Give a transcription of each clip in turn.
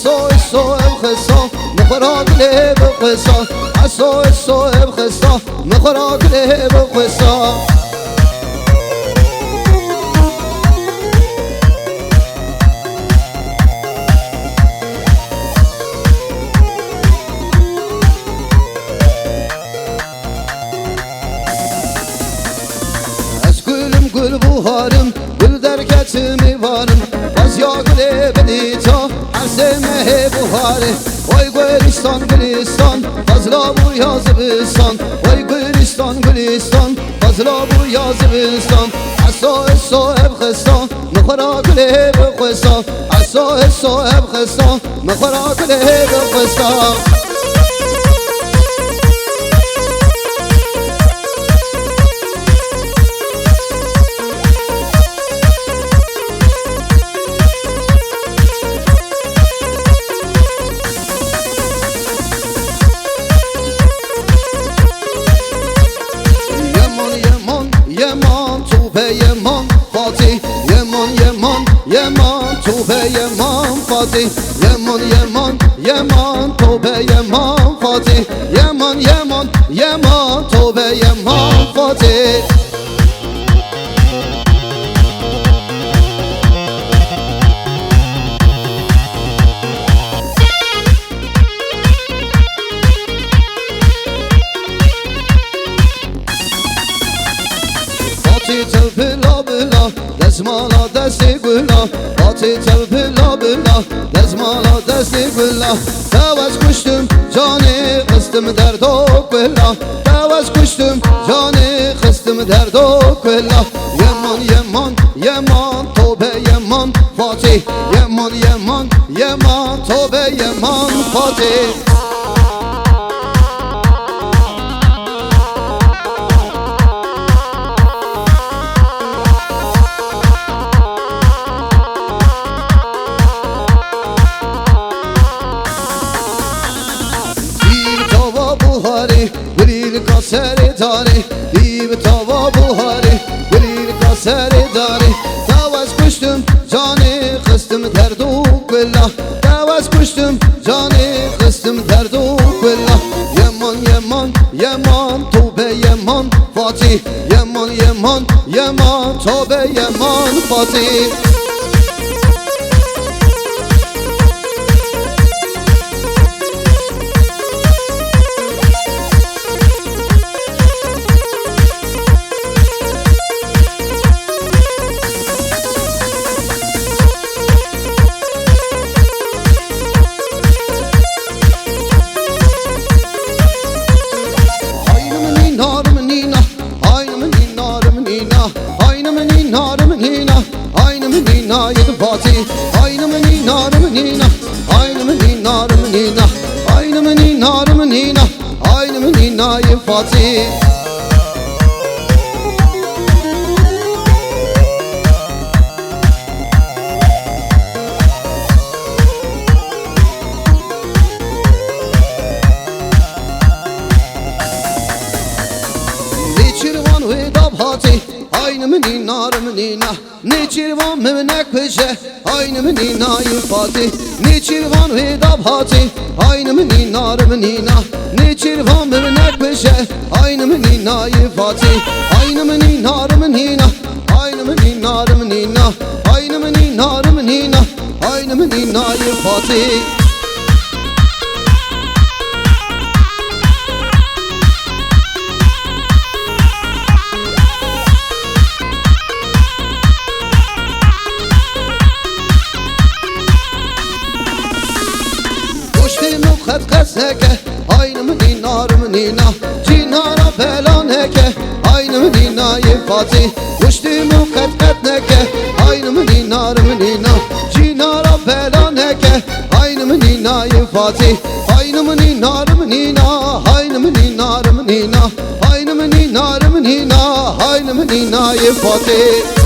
الصوب خصا مخراق لي بقصا عصا الصوب خصا مخراق لي بقصا Gül buharım, gül derketimi varım Az ya güle bedita, her sevmehe buharı Oy Gülistan, Gülistan, fazla bu yazı bistan Oy Gülistan, Gülistan, fazla bu yazı bistan Asa essa ev khista, mıkhara güle bıkhista Asa essa ev khista, mıkhara güle bıkhista Yeman Fatih Yeman Yeman Yeman Tobe Yeman Fatih Yeman Yeman Yeman Tobe Yeman Fatih Yeman Yeman Yeman Tobe Yeman Fatih بلا بلا دزمالا دستی گلا باتی تل بلا بلا دزمالا دستی گلا دوز کشتم جانی خستم در دو گلا دوز کشتم جانی خستم در دو گلا یمان یمان یمان توبه یمان فاتح یمان یمان یمان توبه یمان فاتح Seri dari, bir tava buhari, bir kaseri dari. Davaz kuştum, cani kıstım derduk billah. Davaz kuştum, cani kıstım derduk billah. Yeman Yeman Yeman Tobe Yeman Fatih Yeman Yeman Yeman Tobe Yeman Fatih Fatih aynımı ninarımı nina aynımı ninarımı nina aynımı ninarımı nina aynımı ninayı Fatih Neçirvan ve dabhati aynımı ninarımı nina Neçirvan mevnek peşe aynımı ninayı Fatih Neçirvan ve dabhati aynımı ninarımı nina Neçirvan mevnek peşe aynımı ninayı Fatih aynımı ninarımı nina aynımı ninarımı nina aynımı ninarımı nina aynımı ninayı Fatih Mukhat kaseke aynımı ninarımı nina Cinara belaneke aynımı ninayı Fatih Kuştu mukhat katneke aynımı ninarımı nina Cinara belaneke aynımı ninayı Fatih aynımı ninarımı nina aynımı ninarımı nina aynımı ninarımı nina aynımı ninayı Fatih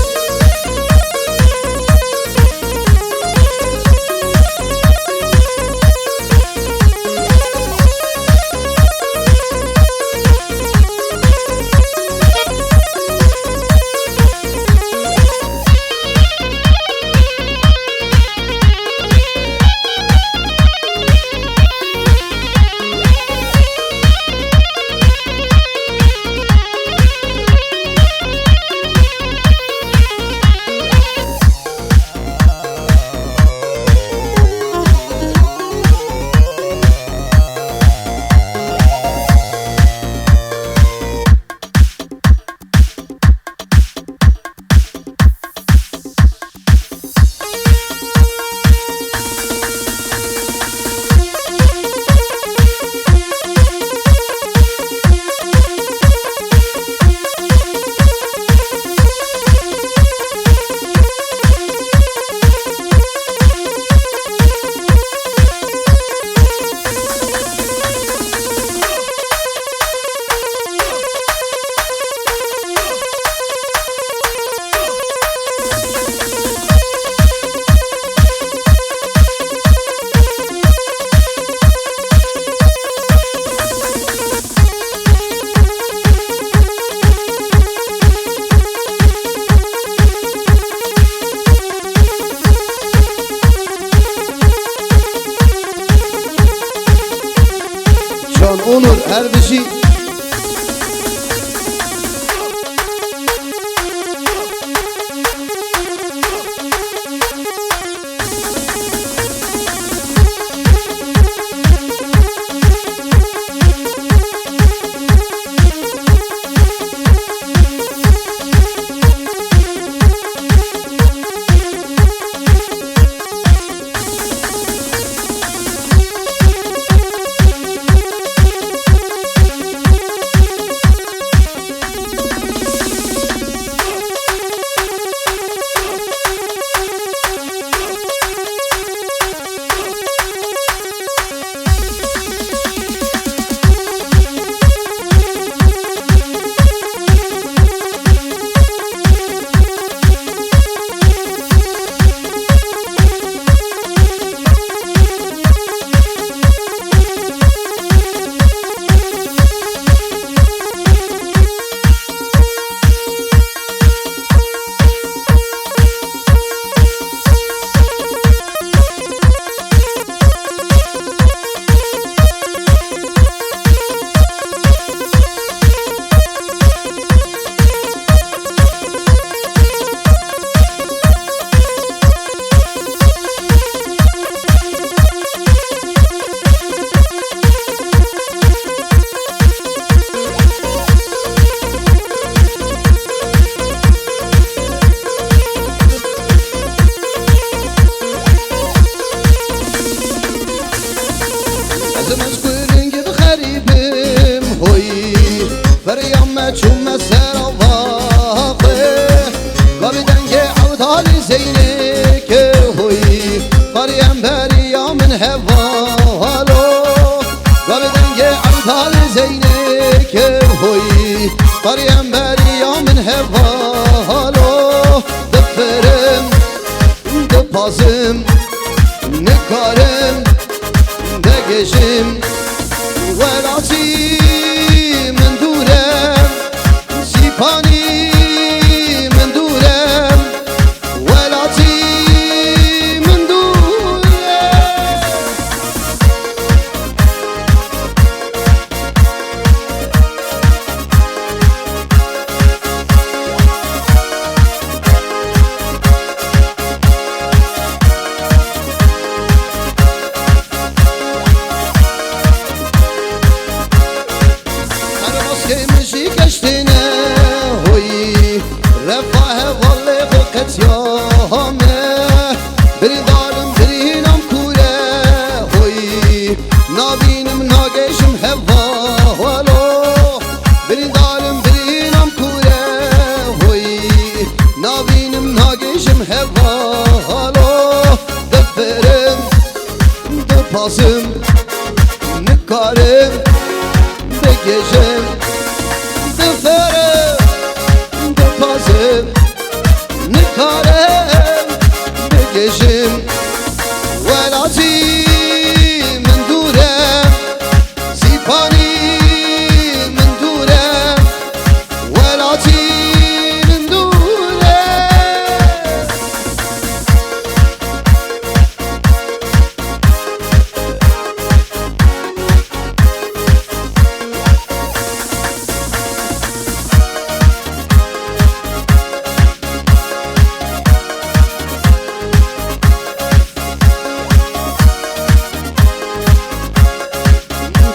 Can Onur Erbişi. چون سر واقع و به دنگ عودال زینه که هوی قریم بریا من هوالو و به دنگ عودال زینه که هوی قریم بریا من هوالو دفرم دپازم نکارم دگشم ولاتی من دورم سیپانی من دورم ولاتی من دورم مشي كشتنا هوي رفاه والله فقط يامه بري ظالم بري نام كوره هوي نابينم ناقشم هوالو بري ظالم بري نام كوره هوي نابينم ناقشم هوالو دفرم دپاسم نکارم بگشم دفرم دپازم نکارم بگشم ولاتی من دورم سیپانی من دورم ولاتی من دورم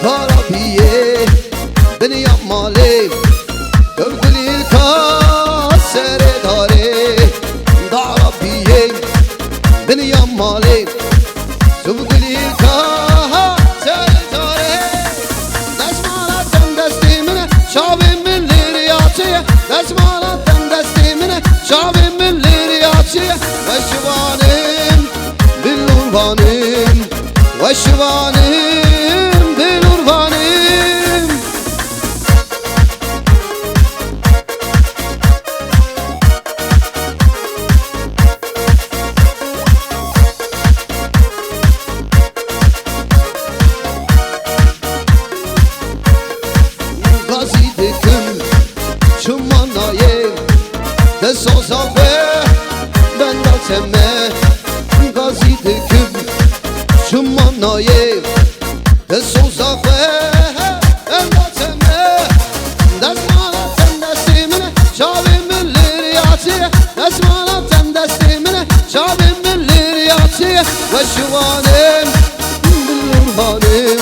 Tarabiye beni yapmalı Övgülü kasere dare Tarabiye beni yapmalı Övgülü kasere dare Desmalatten destimine Şabimin liriyatı Desmalatten destimine Şabimin liriyatı Ve şivanim Billurvanim Ve şivanim ben dalteme gazi diküm şumanayım de sozafe وشوانم بالنوربانم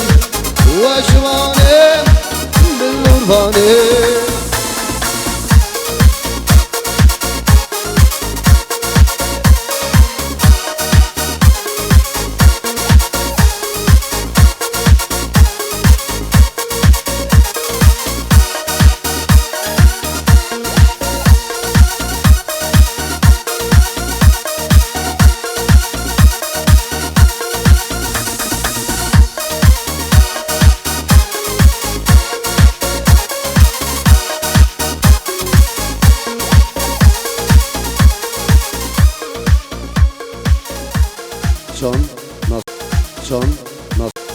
وشوانم بالنوربانم Çon, nas, çon, nas.